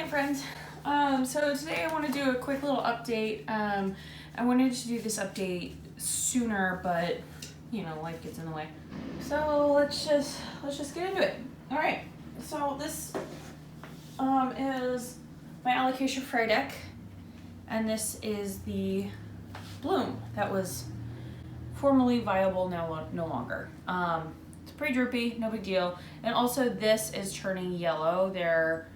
plant friends. So today I want to do a quick little update. I wanted to do this update sooner, but you know, life gets in the way. So let's just get into it. All right. So this is my Alocasia Frydek, and this is the bloom that was formerly viable, now no longer. It's pretty droopy, no big deal. And also this is turning yellow. There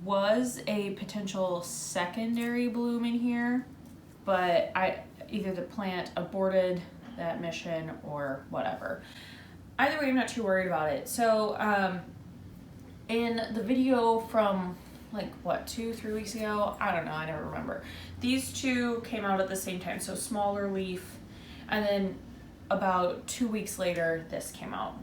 was a potential secondary bloom in here, but either the plant aborted that mission or whatever. Either way, I'm not too worried about it. So in the video from like what, 2-3 weeks ago, I don't know, I never remember, these two came out at the same time, so smaller leaf, and then about 2 weeks later this came out.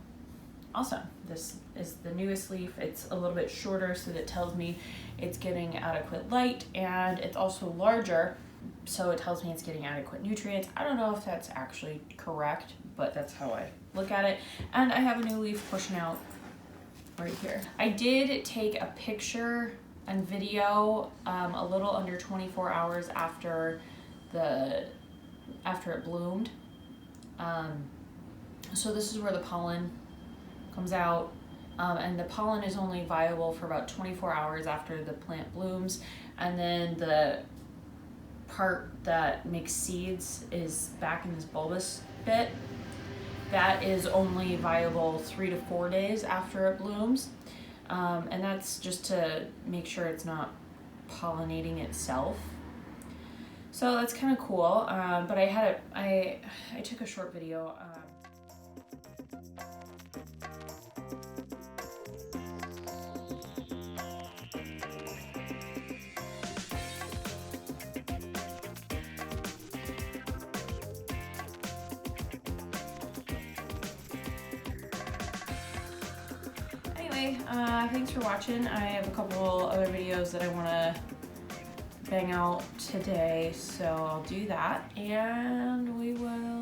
Awesome. This is the newest leaf. It's a little bit shorter, so that tells me it's getting adequate light, and it's also larger, so it tells me it's getting adequate nutrients. I don't know if that's actually correct, but that's how I look at it. And I have a new leaf pushing out right here. I did take a picture and video a little under 24 hours after it bloomed. So this is where the pollen comes out, and the pollen is only viable for about 24 hours after the plant blooms, and then the part that makes seeds is back in this bulbous bit. That is only viable 3 to 4 days after it blooms, and that's just to make sure it's not pollinating itself. So that's kind of cool, but I took a short video. Anyway, thanks for watching. I have a couple other videos that I want to bang out today, so I'll do that, and we will